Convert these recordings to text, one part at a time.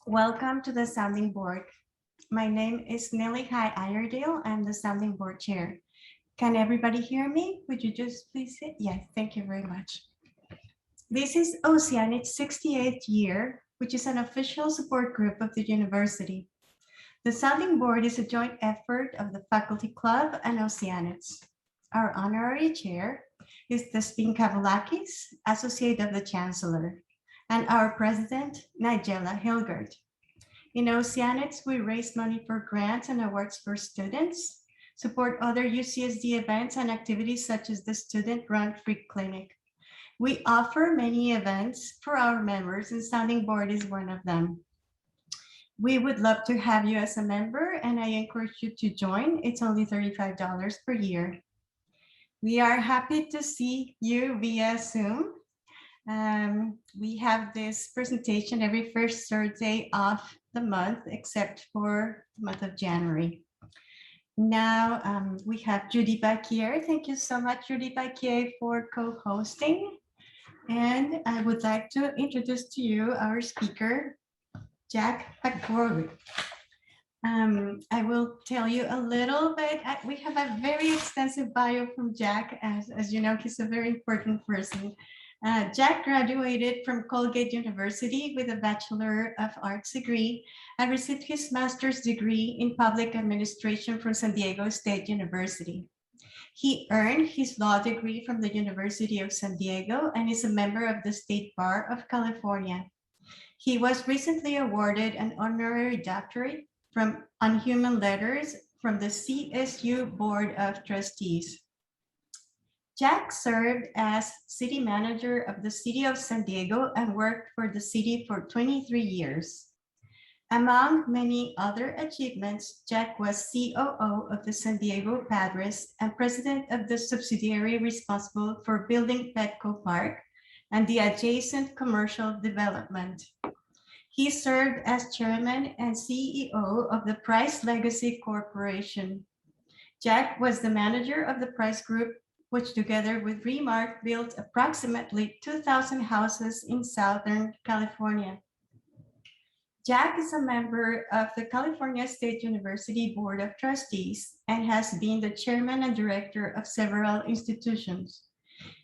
Welcome to the Sounding Board. My name is Nellie High Iredale. I'm the Sounding Board Chair. Can everybody hear me? Would you just please sit? Yes, thank you very much. This is Oceanids' 68th year, which is an official support group of the university. The Sounding Board is a joint effort of the Faculty Club and Oceanids. Our honorary chair is Despin Kavulakis, Associate of the Chancellor, and our president, Nigella Hilgard. In Oceanids, we raise money for grants and awards for students, support other UCSD events and activities such as the student-run free clinic. We offer many events for our members, and Sounding Board is one of them. We would love to have you as a member, and I encourage you to join. It's only $35 per year. We are happy to see you via Zoom. We have this presentation every first Thursday of the month, except for the month of January. Now we have Judy Baquier. Thank you so much, Judy Baquier, for co-hosting. And I would like to introduce to you our speaker, Jack McGrory. I will tell you a little bit. We have a very extensive bio from Jack. As you know, he's a very important person. Jack graduated from Colgate University with a Bachelor of Arts degree and received his master's degree in public administration from San Diego State University. He earned his law degree from the University of San Diego and is a member of the State Bar of California. He was recently awarded an honorary doctorate on human letters from the CSU Board of Trustees. Jack served as city manager of the city of San Diego and worked for the city for 23 years. Among many other achievements, Jack was COO of the San Diego Padres and president of the subsidiary responsible for building Petco Park and the adjacent commercial development. He served as chairman and CEO of the Price Legacy Corporation. Jack was the manager of the Price Group, which together with Remark built approximately 2,000 houses in Southern California. Jack is a member of the California State University Board of Trustees and has been the chairman and director of several institutions.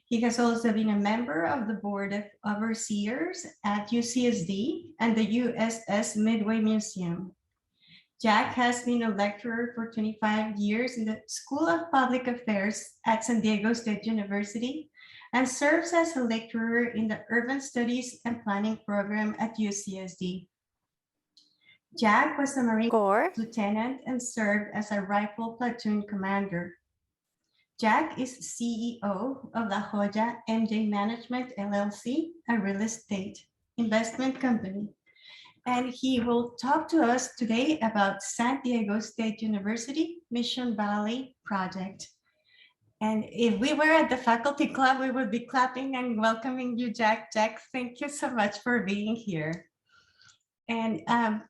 He has also been a member of the Board of Overseers at UCSD and the USS Midway Museum. Jack has been a lecturer for 25 years in the School of Public Affairs at San Diego State University and serves as a lecturer in the Urban Studies and Planning program at UCSD. Jack was a Marine Corps lieutenant and served as a rifle platoon commander. Jack is CEO of La Joya MJ Management LLC, a real estate investment company. And he will talk to us today about San Diego State University Mission Valley project. And if we were at the faculty club, we would be clapping and welcoming you, Jack. Jack, thank you so much for being here. And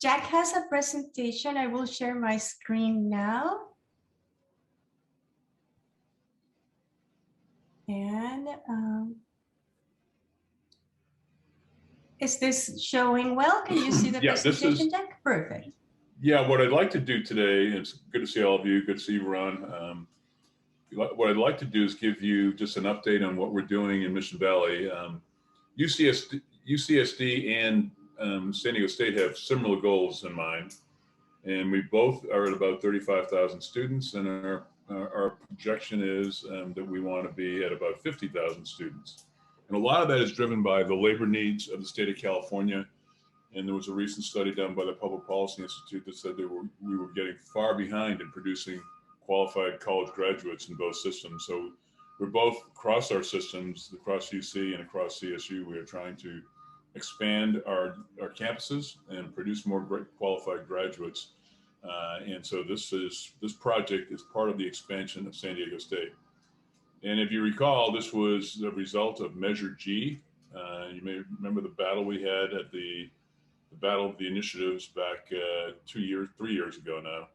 Jack has a presentation. I will share my screen now. And is this showing well? Can you see the presentation, Jack? Perfect. Yeah, what I'd like to do today, it's good to see all of you, good to see you, Ron. What I'd like to do is give you just an update on what we're doing in Mission Valley. UCSD and San Diego State have similar goals in mind, and we both are at about 35,000 students, and our projection is that we want to be at about 50,000 students. And a lot of that is driven by the labor needs of the state of California. And there was a recent study done by the Public Policy Institute that said we were getting far behind in producing qualified college graduates in both systems. So we're both across our systems, across UC and across CSU, we are trying to expand our campuses and produce more great qualified graduates. And so this project is part of the expansion of San Diego State. And if you recall, this was the result of Measure G. You may remember the battle we had at the Battle of the Initiatives back 3 years ago now,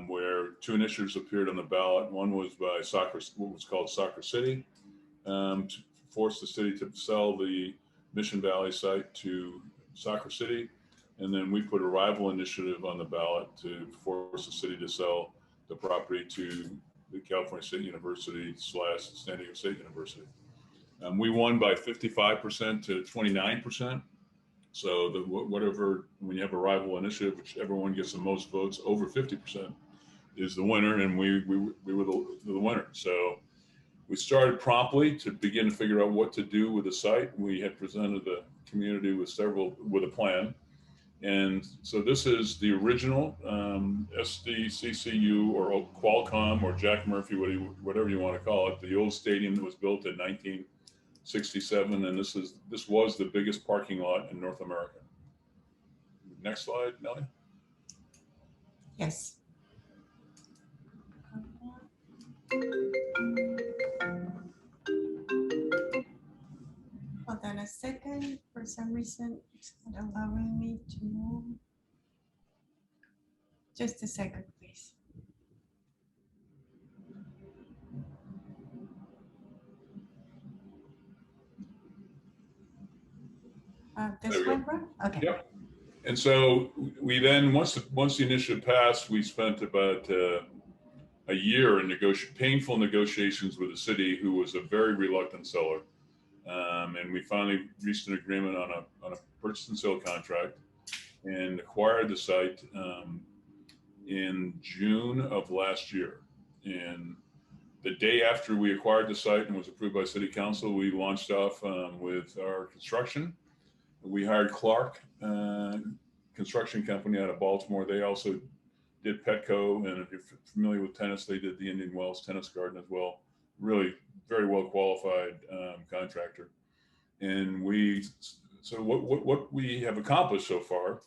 where two initiatives appeared on the ballot. One was by what was called Soccer City, to force the city to sell the Mission Valley site to Soccer City. And then we put a rival initiative on the ballot to force the city to sell the property to the California State University / San Diego State University. We won by 55% to 29%. So whatever, when you have a rival initiative, whichever one gets the most votes, over 50% is the winner, and we were the winner. So we started promptly to begin to figure out what to do with the site. We had presented the community with a plan. And so this is the original SDCCU or Qualcomm or Jack Murphy, whatever you want to call it, the old stadium that was built in 1967. And this was the biggest parking lot in North America. Next slide, Nellie. Yes. Hold on a second. For some reason, it's not allowing me to move. Just a second, please. This one, bro? Okay. Yep. And so we then, once the initiative passed, we spent about a year in painful negotiations with the city, who was a very reluctant seller. And we finally reached an agreement on a purchase and sale contract and acquired the site in June of last year. And the day after we acquired the site and was approved by City Council, we launched off with our construction. We hired Clark Construction Company out of Baltimore. They also did Petco, and if you're familiar with tennis, they did the Indian Wells Tennis Garden as well. Really very well qualified contractor. And what we have accomplished so far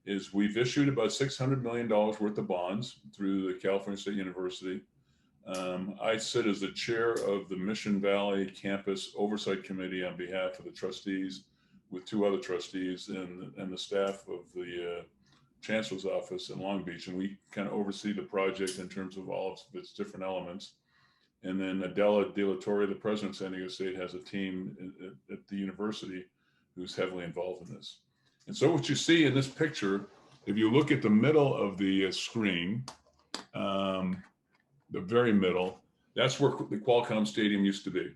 is we've issued about $600 million worth of bonds through the California State University. I sit as the chair of the Mission Valley Campus Oversight Committee on behalf of the trustees, with 2 other trustees and the staff of the Chancellor's office in Long Beach. And we kind of oversee the project in terms of all of its different elements. And then Adela De La Torre, the president of San Diego State, has a team at the university who's heavily involved in this. And so what you see in this picture, if you look at the middle of the screen, the very middle, that's where the Qualcomm Stadium used to be.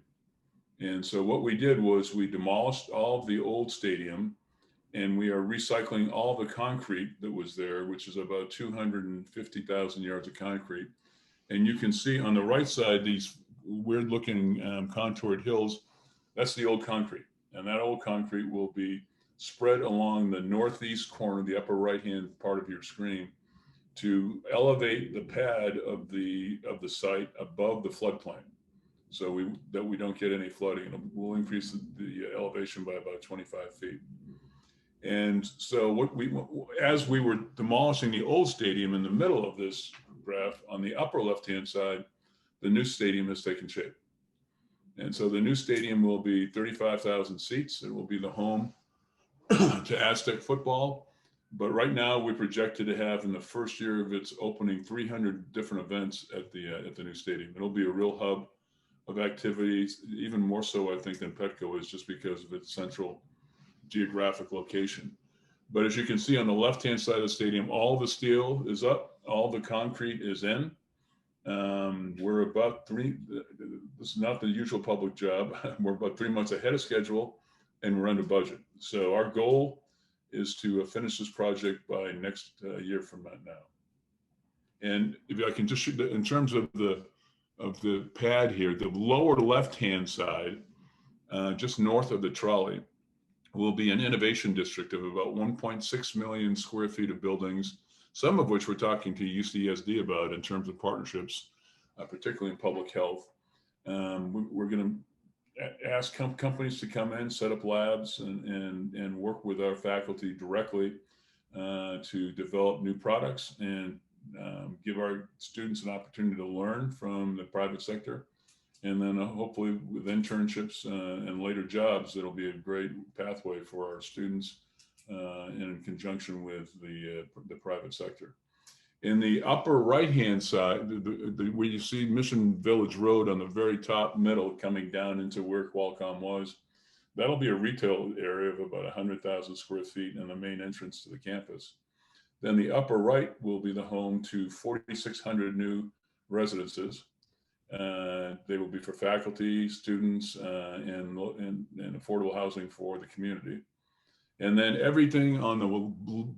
And so what we did was we demolished all of the old stadium, and we are recycling all the concrete that was there, which is about 250,000 yards of concrete. And you can see on the right side, these weird looking contoured hills, that's the old concrete. And that old concrete will be spread along the northeast corner, the upper right-hand part of your screen, to elevate the pad of the site above the floodplain. So that we don't get any flooding. And we'll increase the elevation by about 25 feet. And so as we were demolishing the old stadium, in the middle of this graph, on the upper left-hand side, the new stadium has taken shape. And so the new stadium will be 35,000 seats. It will be the home to Aztec football. But right now we're projected to have, in the first year of its opening, 300 different events at the new stadium. It'll be a real hub of activities, even more so, I think, than Petco is, just because of its central geographic location. But as you can see on the left-hand side of the stadium, all the steel is up, all the concrete is in. We're about this is not the usual public job. We're about 3 months ahead of schedule, and we're under budget. So our goal is to finish this project by next year from now. And if I can just shoot, in terms of the pad here, the lower left-hand side, just north of the trolley, will be an innovation district of about 1.6 million square feet of buildings, some of which we're talking to UCSD about in terms of partnerships, particularly in public health. We're going to ask companies to come in, set up labs, and work with our faculty directly to develop new products and give our students an opportunity to learn from the private sector. And then hopefully with internships and later jobs, it'll be a great pathway for our students in conjunction with the private sector. In the upper right-hand side, where you see Mission Village Road on the very top middle coming down into where Qualcomm was, that'll be a retail area of about 100,000 square feet and the main entrance to the campus. Then the upper right will be the home to 4,600 new residences. They will be for faculty, students, and affordable housing for the community. And then everything on the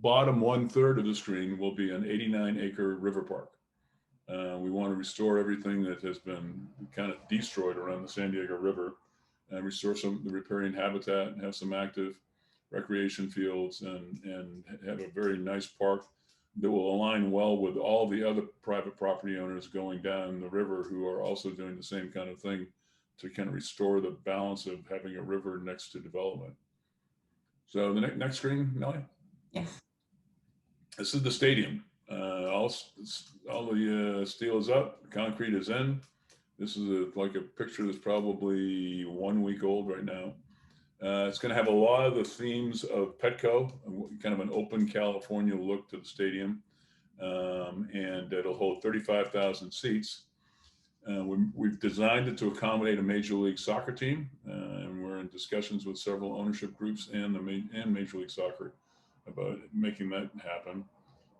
bottom 1/3 of the screen will be an 89-acre river park. We want to restore everything that has been kind of destroyed around the San Diego River, and restore some of the riparian habitat, and have some active recreation fields, and have a very nice park that will align well with all the other private property owners going down the river who are also doing the same kind of thing to kind of restore the balance of having a river next to development. So the next screen, Nellie? Yes. This is the stadium. All the steel is up, the concrete is in. This is like a picture that's probably 1 week old right now. It's going to have a lot of the themes of Petco, kind of an open California look to the stadium. And it'll hold 35,000 seats. We've designed it to accommodate a Major League Soccer team, and we're in discussions with several ownership groups and Major League Soccer about making that happen.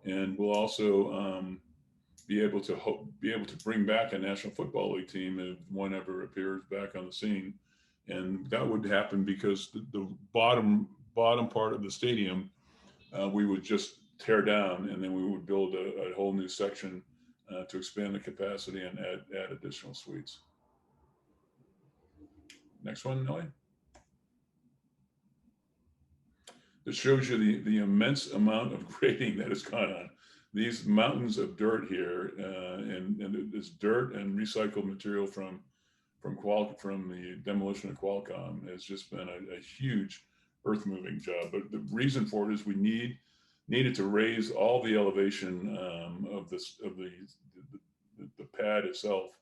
And we'll also be able to bring back a National Football League team if one ever appears back on the scene. And that would happen because the bottom part of the stadium we would just tear down, and then we would build a whole new section to expand the capacity and add additional suites. Next one, Nellie. This shows you the immense amount of grading that has gone on. These mountains of dirt here, and this dirt and recycled material from the demolition of Qualcomm has just been a huge earth moving job. But the reason for it is we needed to raise all the elevation of the pad itself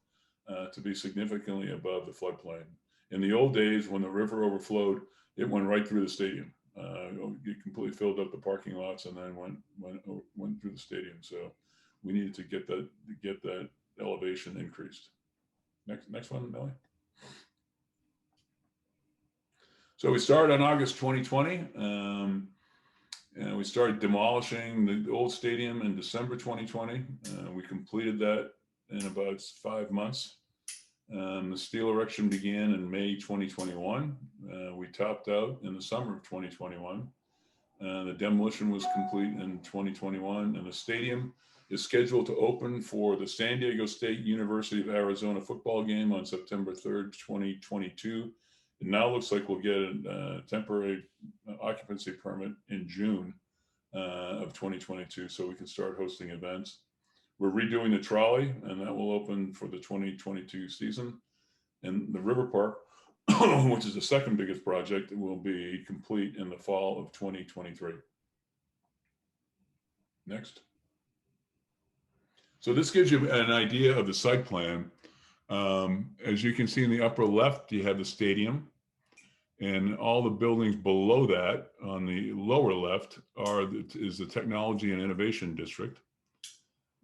to be significantly above the floodplain. In the old days, when the river overflowed, it went right through the stadium. It completely filled up the parking lots and then went through the stadium. So we needed to get that elevation increased. Next one, Nellie. So we started on August 2020. And we started demolishing the old stadium in December 2020. We completed that in about 5 months. The steel erection began in May 2021. We topped out in the summer of 2021. The demolition was complete in 2021, and the stadium is scheduled to open for the San Diego State University of Arizona football game on September 3rd, 2022. It now looks like we'll get a temporary occupancy permit in June of 2022, so we can start hosting events. We're redoing the trolley, and that will open for the 2022 season. And the River Park, which is the second biggest project, will be complete in the fall of 2023. Next. So this gives you an idea of the site plan. As you can see in the upper left, you have the stadium, and all the buildings below that on the lower left is the Technology and Innovation District.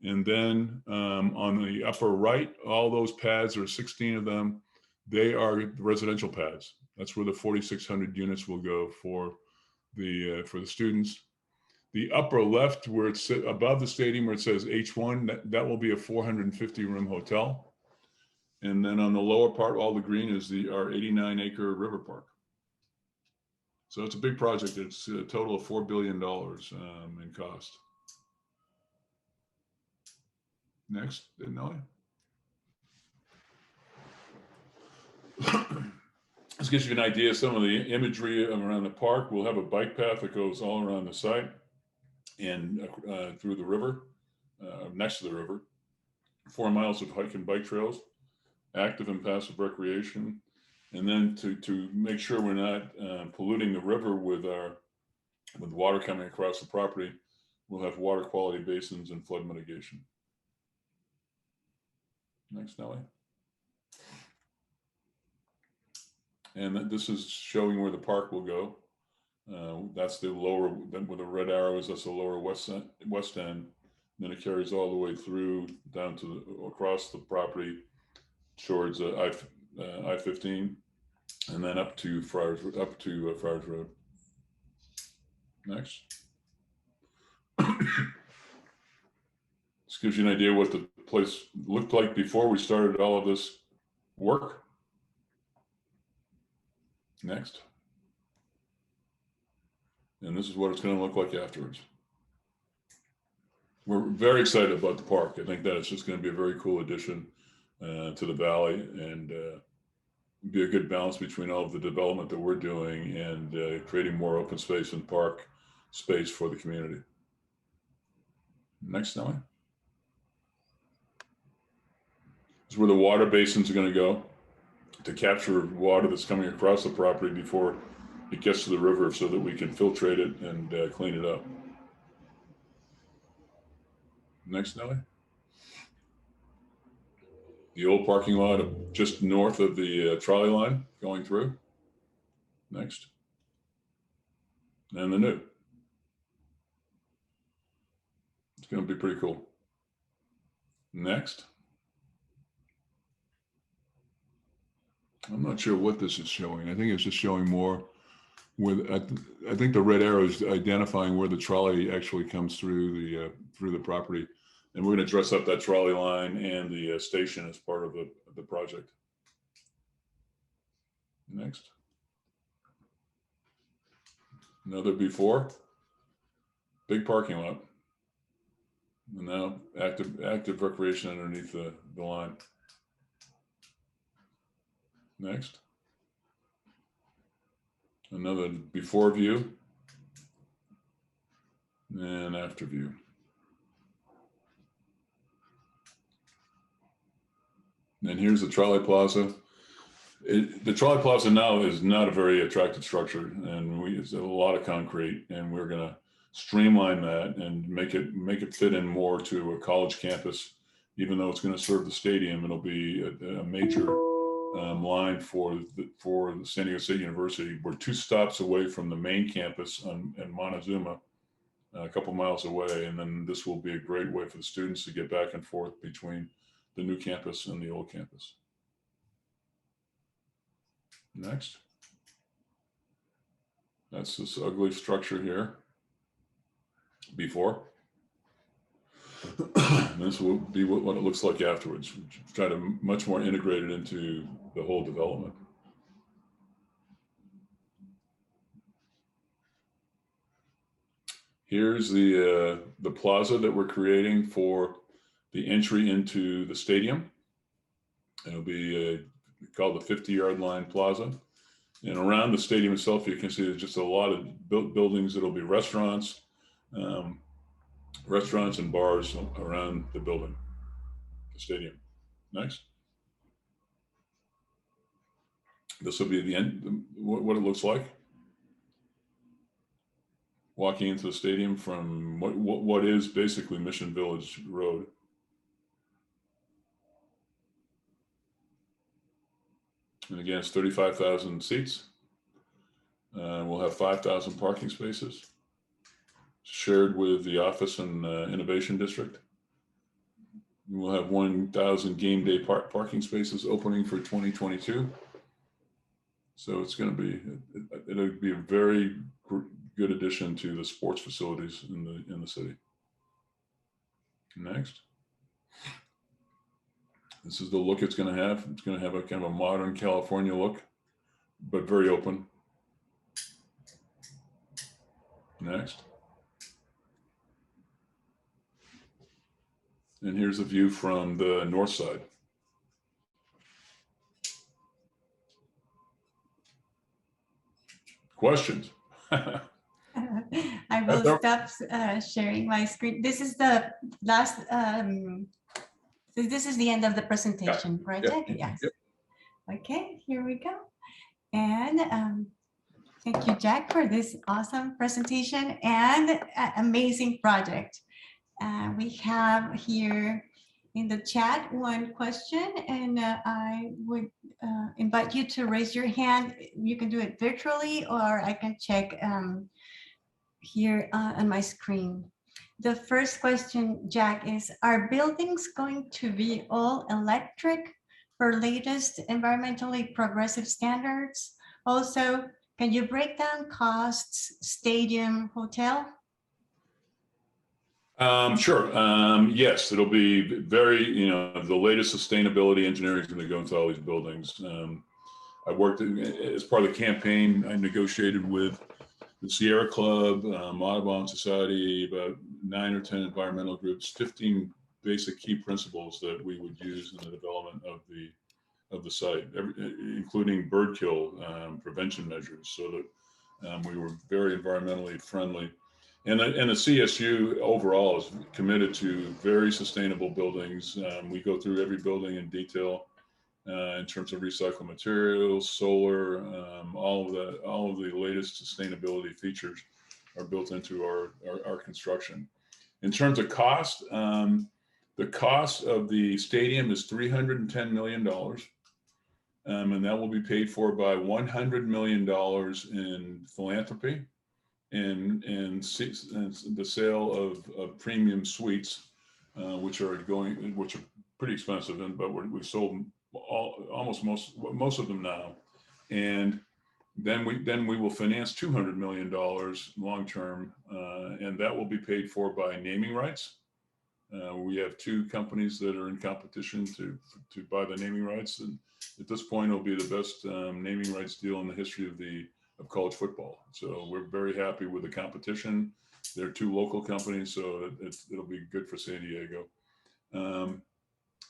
And then on the upper right, all those pads, there are 16 of them, they are residential pads. That's where the 4,600 units will go for the students. The upper left, where it's above the stadium, where it says H1, that will be a 450-room hotel. And then on the lower part, all the green is our 89-acre river park. So it's a big project. It's a total of $4 billion in cost. Next, Nellie. This gives you an idea of some of the imagery around the park. We'll have a bike path that goes all around the site and through the river, next to the river. 4 miles of hike and bike trails, active and passive recreation. And then to make sure we're not polluting the river with water coming across the property, we'll have water quality basins and flood mitigation. Next, Nellie. And this is showing where the park will go. That's the lower, with the red arrows, that's the lower west end. Then it carries all the way through down to across the property towards I-15. and then up to Friars Road. Next. This gives you an idea what the place looked like before we started all of this work. Next. And this is what it's going to look like afterwards. We're very excited about the park. I think that it's just going to be a very cool addition to the valley, and be a good balance between all of the development that we're doing and creating more open space and park space for the community. Next, Nelly. This is where the water basins are going to go to capture water that's coming across the property before it gets to the river, so that we can filtrate it and clean it up. Next, Nelly. The old parking lot just north of the trolley line going through. Next. And the new. It's going to be pretty cool. Next. I'm not sure what this is showing. I think it's just showing more with, I think the red arrow is identifying where the trolley actually comes through the property. And we're going to dress up that trolley line and the station as part of the project. Next. Another before. Big parking lot. And now active recreation underneath the line. Next. Another before view and after view. And here's the Trolley Plaza. The Trolley Plaza now is not a very attractive structure, and it's a lot of concrete, and we're going to streamline that and make it fit in more to a college campus. Even though it's going to serve the stadium, it'll be a major line for the San Diego State University. We're 2 stops away from the main campus in Montezuma, a couple miles away, and then this will be a great way for the students to get back and forth between the new campus and the old campus. Next. That's this ugly structure here. Before. This will be what it looks like afterwards. Try to much more integrate it into the whole development. Here's the plaza that we're creating for the entry into the stadium. It'll be called the 50-yard line plaza. And around the stadium itself, you can see there's just a lot of buildings. It'll be restaurants, restaurants and bars around the building, the stadium. Next. This will be the end, what it looks like. Walking into the stadium from what is basically Mission Village Road. And again, it's 35,000 seats. We'll have 5,000 parking spaces shared with the office and innovation district. We'll have 1,000 game day parking spaces opening for 2022. So it's going to be, it'll be a very good addition to the sports facilities in the city. Next. This is the look it's going to have. It's going to have a kind of a modern California look, but very open. Next. And here's a view from the north side. Questions? I will stop sharing my screen. This is the last, this is the end of the presentation, right, Jack? Yes. Yep. Okay, here we go. And thank you, Jack, for this awesome presentation and amazing project. We have here in the chat one question, and I would invite you to raise your hand. You can do it virtually, or I can check here on my screen. The first question, Jack, is, are buildings going to be all electric for latest environmentally progressive standards? Also, can you break down costs, stadium, hotel? Sure. Yes, it'll be very, the latest sustainability engineering is going to go into all these buildings. I worked as part of the campaign. I negotiated with the Sierra Club, Audubon Society, about 9 or 10 environmental groups, 15 basic key principles that we would use in the development of the site, including bird kill prevention measures, so that we were very environmentally friendly. And the CSU overall is committed to very sustainable buildings. We go through every building in detail in terms of recycled materials, solar, all of the latest sustainability features are built into our construction. In terms of cost, the cost of the stadium is $310 million. And that will be paid for by $100 million in philanthropy and the sale of premium suites, which are pretty expensive, but we've sold most of them now. And then we will finance $200 million long term, and that will be paid for by naming rights. We have 2 companies that are in competition to buy the naming rights, and at this point, it'll be the best naming rights deal in the history of college football. So we're very happy with the competition. They're 2 local companies, so it'll be good for San Diego.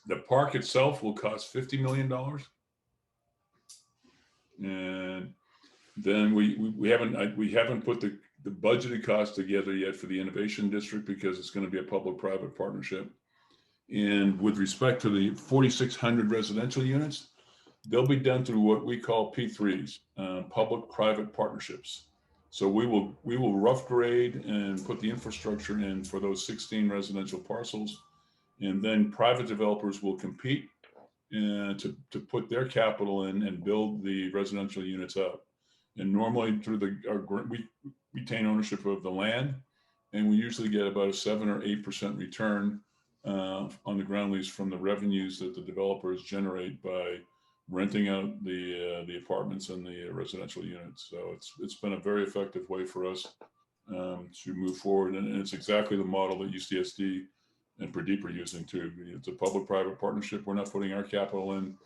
The park itself will cost $50 million, and then we haven't put the budgeted cost together yet for the innovation district because it's going to be a public-private partnership. And with respect to the 4,600 residential units, they'll be done through what we call P3s, public-private partnerships. So we will rough grade and put the infrastructure in for those 16 residential parcels, and then private developers will compete to put their capital in and build the residential units up. And normally we retain ownership of the land, and we usually get about a 7 or 8% return on the ground lease from the revenues that the developers generate by renting out the apartments and the residential units. So it's been a very effective way for us to move forward, and it's exactly the model that UCSD and Pradeep are using too. It's a public-private partnership. We're not putting our capital in,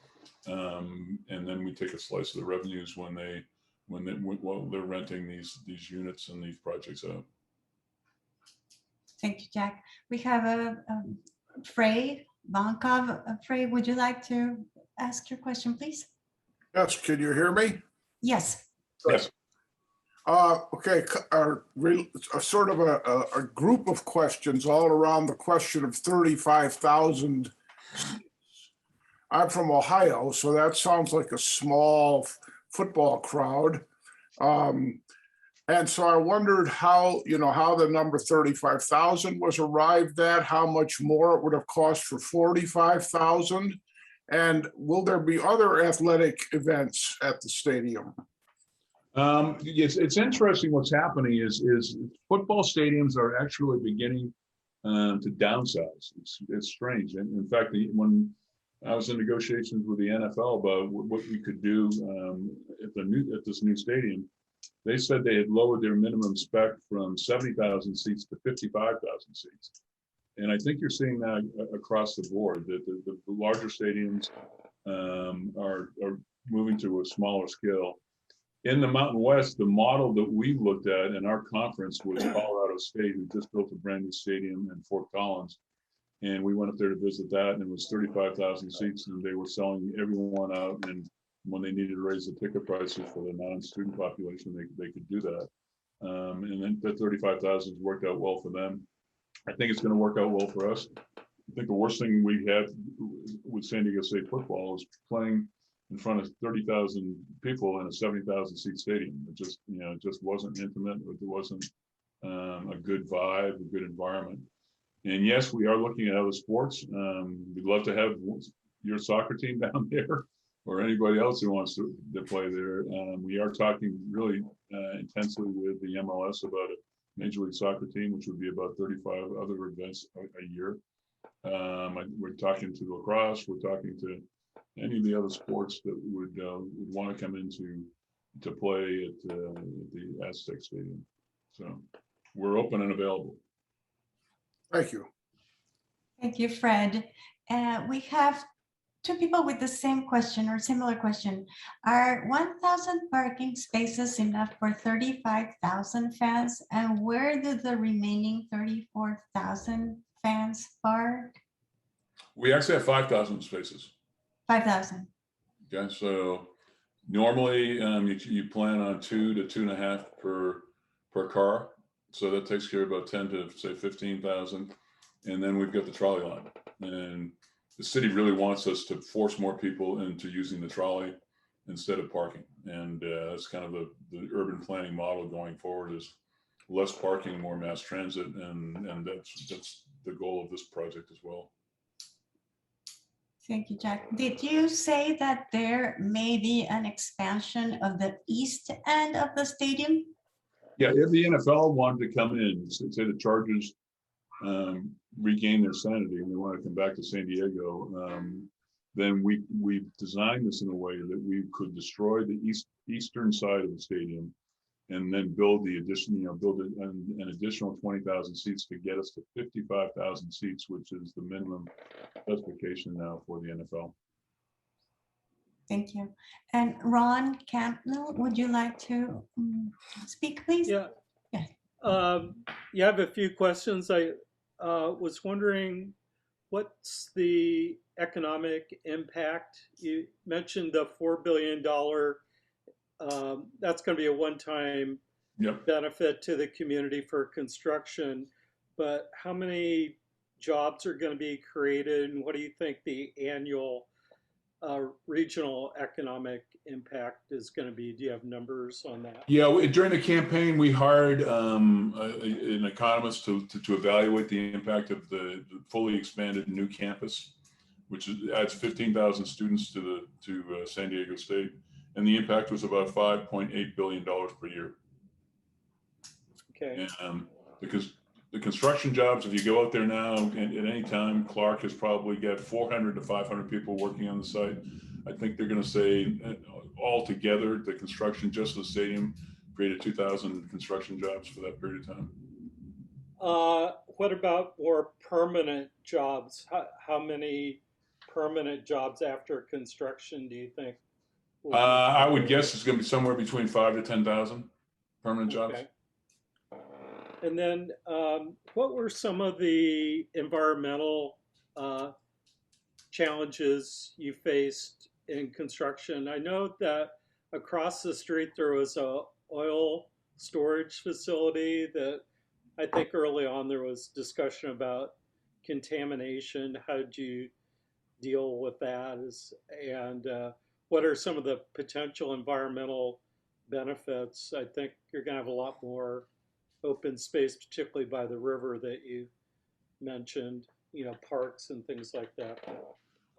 and then we take a slice of the revenues while they're renting these units and these projects out. Thank you, Jack. We have Frey Bankov. Frey, would you like to ask your question, please? Yes, can you hear me? Yes. Yes. Okay, sort of a group of questions all around the question of 35,000. I'm from Ohio, so that sounds like a small football crowd. And so I wondered how the number 35,000 was arrived at, how much more it would have cost for 45,000, and will there be other athletic events at the stadium? It's interesting what's happening is football stadiums are actually beginning to downsize. It's strange. And in fact, when I was in negotiations with the NFL about what we could do at this new stadium, they said they had lowered their minimum spec from 70,000 seats to 55,000 seats. And I think you're seeing that across the board, that the larger stadiums are moving to a smaller scale. In the Mountain West, the model that we looked at in our conference was Colorado State, who just built a brand new stadium in Fort Collins. And we went up there to visit that, and it was 35,000 seats, and they were selling everyone out. And when they needed to raise the ticket prices for the non-student population, they could do that. And then the 35,000 worked out well for them. I think it's going to work out well for us. I think the worst thing we had with San Diego State football is playing in front of 30,000 people in a 70,000 seat stadium. It just wasn't intimate. It wasn't a good vibe, a good environment. And yes, we are looking at other sports. We'd love to have your soccer team down there, or anybody else who wants to play there. We are talking really intensely with the MLS about a Major League Soccer team, which would be about 35 other events a year. We're talking to lacrosse. We're talking to any of the other sports that would want to come into to play at the Aztec Stadium. So we're open and available. Thank you. Thank you, Fred. We have two people with the same question or similar question. Are 1,000 parking spaces enough for 35,000 fans? And where do the remaining 34,000 fans park? We actually have 5,000 spaces. 5,000. Okay, so normally you plan on 2 to 2.5 per car. So that takes care of about 10 to say 15,000. And then we've got the trolley line. And the city really wants us to force more people into using the trolley instead of parking. And that's kind of the urban planning model going forward is less parking, more mass transit. And that's the goal of this project as well. Thank you, Jack. Did you say that there may be an expansion of the east end of the stadium? Yeah, if the NFL wanted to come in, say the Chargers regain their sanity and they want to come back to San Diego, then we designed this in a way that we could destroy the eastern side of the stadium and then build the addition, build an additional 20,000 seats to get us to 55,000 seats, which is the minimum specification now for the NFL. Thank you. And Ron Campbell, would you like to speak, please? Yeah. Yeah. You have a few questions. I was wondering, what's the economic impact? You mentioned the $4 billion. That's going to be a one-time benefit to the community for construction. But how many jobs are going to be created, and what do you think the annual regional economic impact is going to be? Do you have numbers on that? Yeah, during the campaign, we hired an economist to evaluate the impact of the fully expanded new campus, which adds 15,000 students to San Diego State, and the impact was about $5.8 billion per year. Okay. And because the construction jobs, if you go out there now, and at any time, Clark has probably got 400 to 500 people working on the site. I think they're going to say all together, the construction just of the stadium created 2,000 construction jobs for that period of time. What about more permanent jobs? How many permanent jobs after construction do you think? I would guess it's going to be somewhere between 5,000 to 10,000 permanent jobs. Okay. And then what were some of the environmental challenges you faced in construction? I know that across the street there was a oil storage facility that I think early on there was discussion about contamination. How did you deal with that? And what are some of the potential environmental benefits? I think you're going to have a lot more open space, particularly by the river that you mentioned, parks and things like that.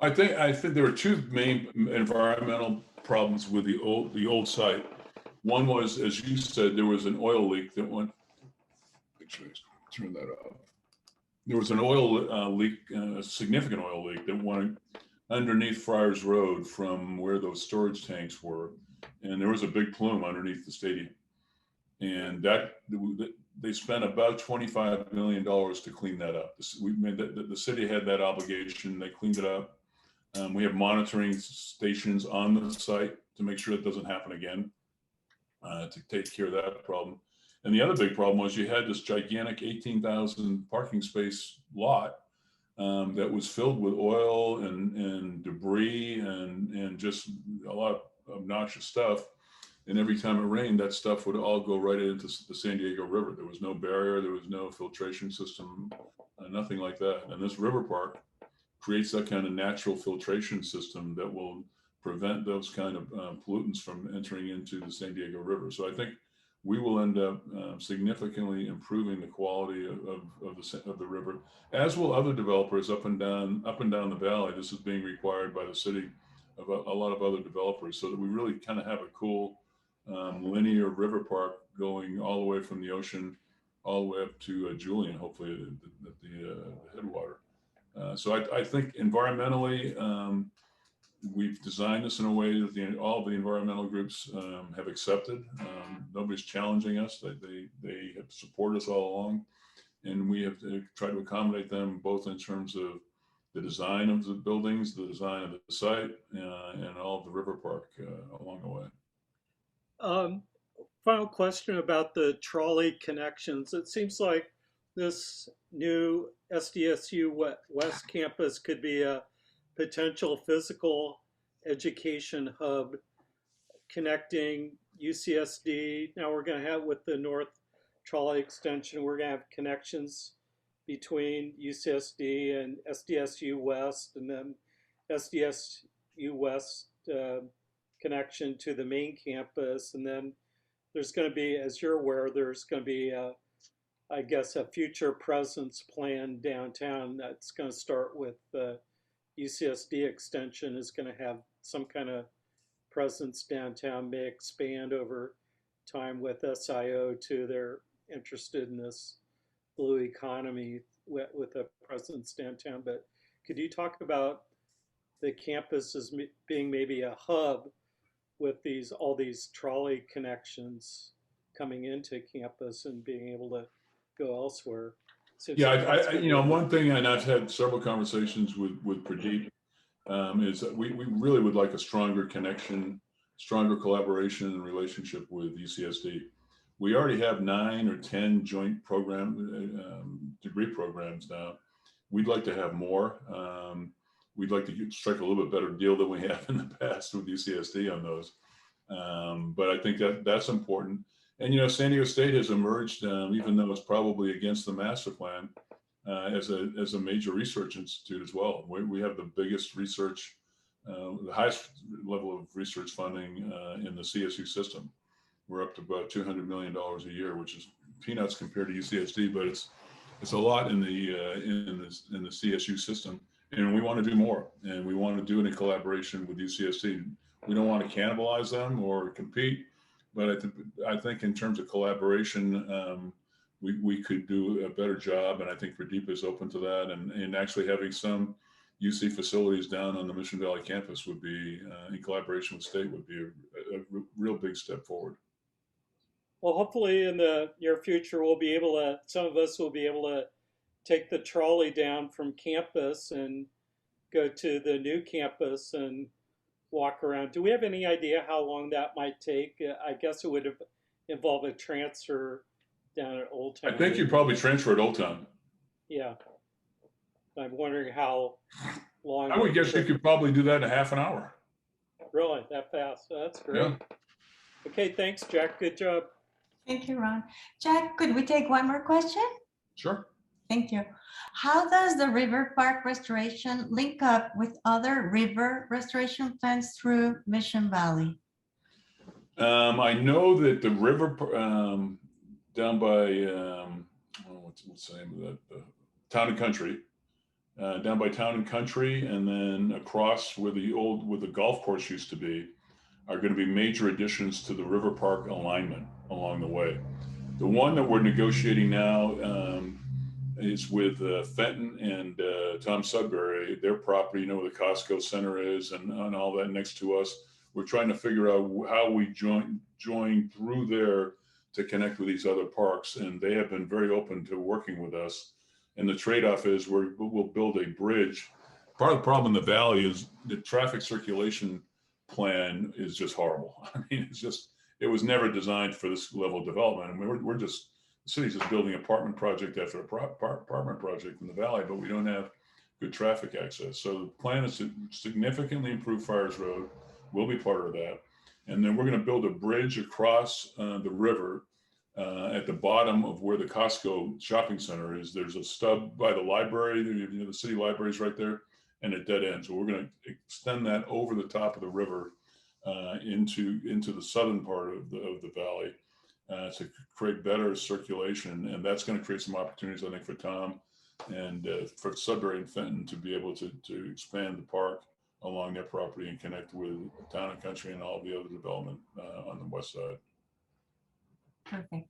I think there were two main environmental problems with the old site. One was, as you said, there was an oil leak that went. Actually, turn that off. There was an oil leak, a significant oil leak that went underneath Friars Road from where those storage tanks were, and there was a big plume underneath the stadium. And they spent about $25 million to clean that up. The city had that obligation. They cleaned it up. We have monitoring stations on the site to make sure it doesn't happen again, to take care of that problem. And the other big problem was you had this gigantic 18,000 parking space lot that was filled with oil and debris and just a lot of obnoxious stuff. And every time it rained, that stuff would all go right into the San Diego River. There was no barrier, there was no filtration system, nothing like that. And this river park creates that kind of natural filtration system that will prevent those kind of pollutants from entering into the San Diego River. So I think we will end up significantly improving the quality of the river, as will other developers up and down the valley. This is being required by the city of a lot of other developers, so that we really kind of have a cool linear river park going all the way from the ocean all the way up to Julian, hopefully at the headwater. So I think environmentally, we've designed this in a way that all the environmental groups have accepted. Nobody's challenging us. They have supported us all along, and we have to try to accommodate them both in terms of the design of the buildings, the design of the site, and all of the river park along the way. Final question about the trolley connections. It seems like this new SDSU West campus could be a potential physical education hub connecting UCSD. Now we're going to have, with the North Trolley extension, we're going to have connections between UCSD and SDSU West, and then SDSU West connection to the main campus. And then there's going to be, as you're aware, there's going to be, I guess, a future presence plan downtown that's going to start with the UCSD extension is going to have some kind of presence downtown, may expand over time with SIO too. They're interested in this blue economy with a presence downtown. But could you talk about the campus as being maybe a hub with all these trolley connections coming into campus and being able to go elsewhere? Yeah, one thing, and I've had several conversations with Pradeep, is that we really would like a stronger connection, stronger collaboration and relationship with UCSD. We already have 9 or 10 joint degree programs now. We'd like to have more. We'd like to strike a little bit better deal than we have in the past with UCSD on those. But I think that's important. And, San Diego State has emerged, even though it's probably against the master plan, as a major research institute as well. We have the biggest research, the highest level of research funding in the CSU system. We're up to about $200 million a year, which is peanuts compared to UCSD, but it's a lot in the CSU system. And we want to do more, and we want to do it in collaboration with UCSD. We don't want to cannibalize them or compete, but I think in terms of collaboration, we could do a better job, and I think Pradeep is open to that. And actually having some UC facilities down on the Mission Valley campus would be, in collaboration with state, would be a real big step forward. Well, hopefully in the near future, some of us will be able to take the trolley down from campus and go to the new campus and walk around. Do we have any idea how long that might take? I guess it would involve a transfer down at Old Town. I think you'd probably transfer at Old Town. Yeah. I'm wondering how long. I would guess you could probably do that in a half an hour. Really? That fast? That's great. Yeah. Okay, thanks, Jack. Good job. Thank you, Ron. Jack, could we take one more question? Sure. Thank you. How does the river park restoration link up with other river restoration plans through Mission Valley? I know that the river down by what's the name of that? Town and Country, down by Town and Country, and then across where the golf course used to be, are going to be major additions to the river park alignment along the way. The one that we're negotiating now is with Fenton and Tom Sudbury, their property, where the Costco Center is and all that next to us. We're trying to figure out how we join through there to connect with these other parks. And they have been very open to working with us. And the trade-off is we'll build a bridge. Part of the problem in the valley is the traffic circulation plan is just horrible. I mean, it was never designed for this level of development. I mean, the city's just building apartment project after apartment project in the valley, but we don't have good traffic access. So the plan is to significantly improve Fires Road. We'll be part of that. And then we're going to build a bridge across the river at the bottom of where the Costco shopping center is. There's a stub by the library, the city library is right there, and a dead end. So we're going to extend that over the top of the river into the southern part of the valley to create better circulation. And that's going to create some opportunities, I think, for Tom and for Sudbury and Fenton to be able to expand the park along their property and connect with Town and Country and all the other development on the west side. Perfect.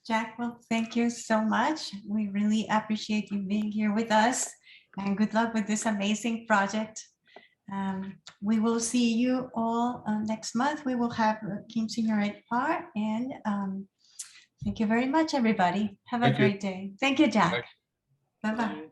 Jack, well, thank you so much. We really appreciate you being here with us, and good luck with this amazing project. We will see you all next month. We will have Kim Senior Ed part, and thank you very much, everybody. Have a Thank you. great day. Thank you, Jack. Thanks. Bye-bye. Bye.